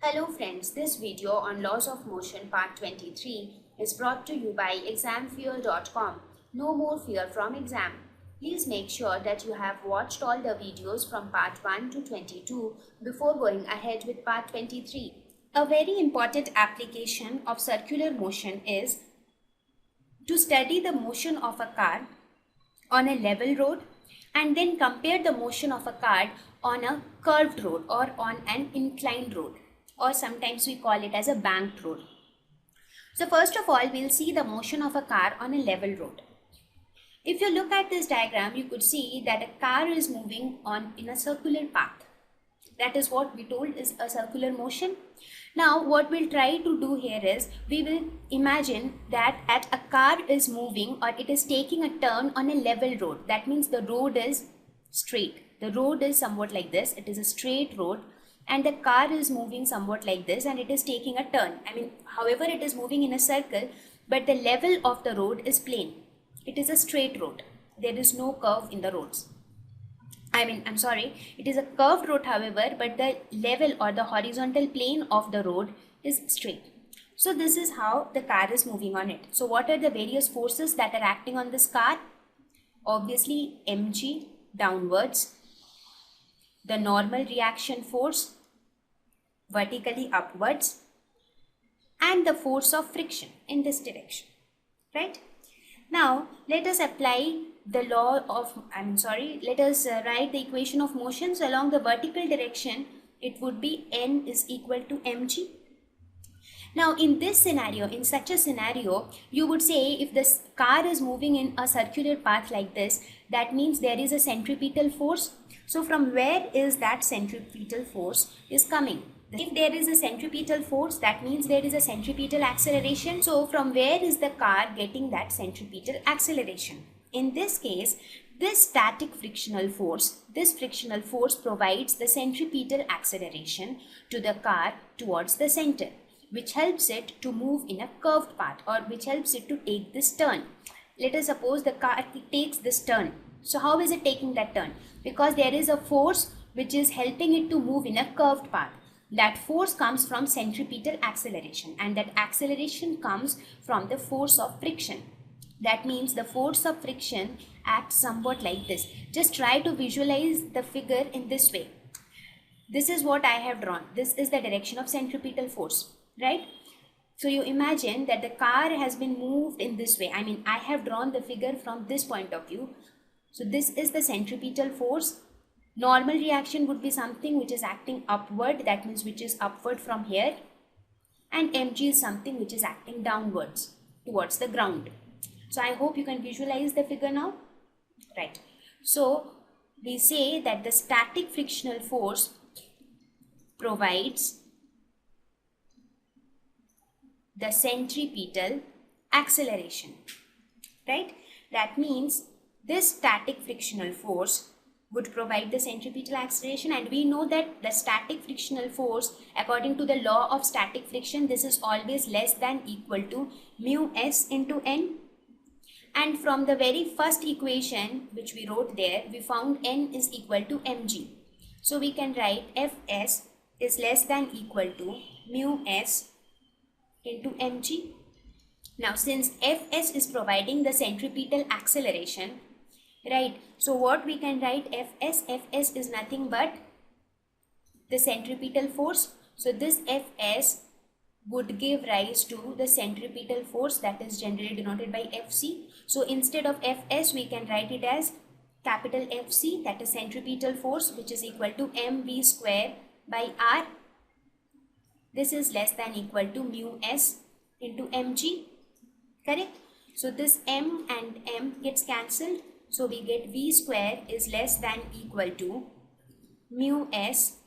Hello friends, this video on laws of motion part 23 is brought to you by examfuel.com. No more fear from exam. Please make sure that you have watched all the videos from part 1 to 22 before going ahead with part 23. A very important application of circular motion is to study the motion of a car on a level road and then compare the motion of a car on a curved road or on an inclined road, or sometimes we call it as a banked road. So first of all, we'll see the motion of a car on a level road. If you look at this diagram, you could see that a car is moving in a circular path. That is what we told is a circular motion. Now what we'll try to do here is we will imagine that a car is moving or it is taking a turn on a level road. That means the road is straight. The road is somewhat like this. It is a straight road and the car is moving somewhat like this and it is taking a turn. However, it is moving in a circle, but the level of the road is plain. It is a straight road. There is no curve in the roads. It is a curved road, however, but the level or the horizontal plane of the road is straight. So this is how the car is moving on it. So what are the various forces that are acting on this car? Obviously, mg downwards, the normal reaction force vertically upwards, and the force of friction in this direction, right? Now let us apply the law of, let us write the equation of motion. So along the vertical direction, it would be N is equal to mg. Now in this scenario, in such a scenario, you would say if this car is moving in a circular path like this, that means there is a centripetal force. So from where is that centripetal force is coming? If there is a centripetal force, that means there is a centripetal acceleration. So from where is the car getting that centripetal acceleration? In this case, this static frictional force, provides the centripetal acceleration to the car towards the center, which helps it to move in a curved path or which helps it to take this turn. Let us suppose the car takes this turn. So how is it taking that turn? Because there is a force which is helping it to move in a curved path. That force comes from centripetal acceleration, and that acceleration comes from the force of friction. That means the force of friction acts somewhat like this. Just try to visualize the figure in this way. This is what I have drawn. This is the direction of centripetal force, right? So you imagine that the car has been moved in this way. I have drawn the figure from this point of view. So this is the centripetal force. Normal reaction would be something which is acting upward, that means which is upward from here, and mg is something which is acting downwards towards the ground. So I hope you can visualize the figure now, right? So we say that the static frictional force provides the centripetal acceleration, right? That means this static frictional force would provide the centripetal acceleration, and we know that the static frictional force, according to the law of static friction, this is always less than equal to mu s into n. And from the very first equation which we wrote there, we found n is equal to mg. So we can write Fs is less than equal to mu s into mg. Now since Fs is providing the centripetal acceleration, right, so what we can write Fs is nothing but the centripetal force. So this Fs would give rise to the centripetal force, that is generally denoted by Fc. So instead of Fs, we can write it as capital Fc, that is centripetal force, which is equal to mv square by r. This is less than equal to mu s into mg, correct? So this m and m gets cancelled. So we get v square is less than equal to mu s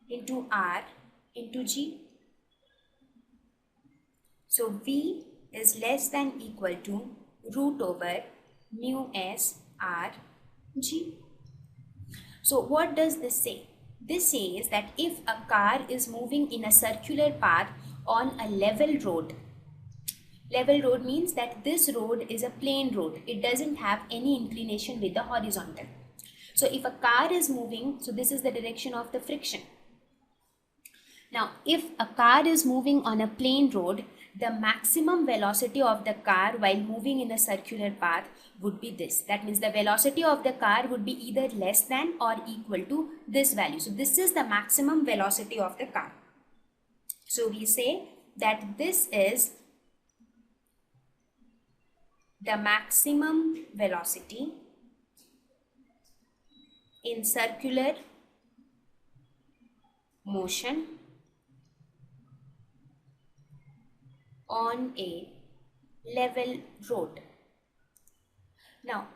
into r into g. So v is less than equal to root over mu s r g. So what does this say? This says that if a car is moving in a circular path on a level road, level road means that this road is a plain road. It doesn't have any inclination with the horizontal. So if a car is moving, so this is the direction of the friction. Now, if a car is moving on a plain road, the maximum velocity of the car while moving in a circular path would be this. That means the velocity of the car would be either less than or equal to this value. So this is the maximum velocity of the car. So we say that this is the maximum velocity in circular motion on a level road. Now,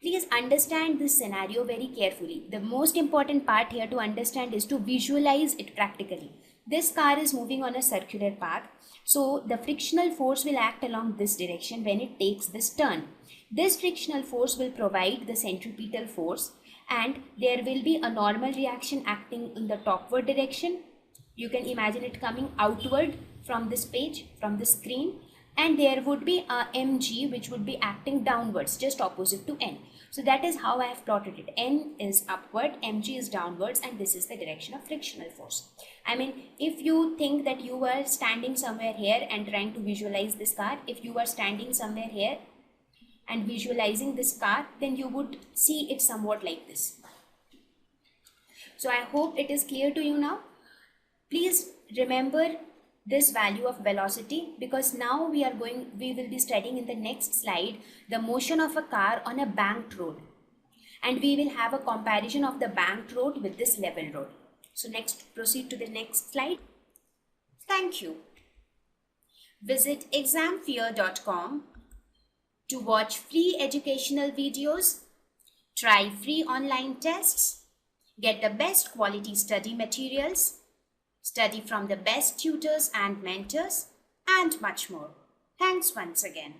please understand this scenario very carefully. The most important part here to understand is to visualize it practically. This car is moving on a circular path, so the frictional force will act along this direction when it takes this turn. This frictional force will provide the centripetal force, and there will be a normal reaction acting in the topward direction. You can imagine it coming outward from this page, from the screen, and there would be a mg which would be acting downwards, just opposite to n. So that is how I have plotted it. N is upward, mg is downwards, and this is the direction of frictional force. I mean, if you think that you were standing somewhere here and trying to visualize this car, if you were standing somewhere here and visualizing this car, then you would see it somewhat like this. So I hope it is clear to you now. Please remember this value of velocity, because now we will be studying in the next slide the motion of a car on a banked road, and we will have a comparison of the banked road with this level road. So next, proceed to the next slide. Thank you. Visit examfear.com to watch free educational videos, try free online tests, get the best quality study materials, study from the best tutors and mentors, and much more. Thanks once again.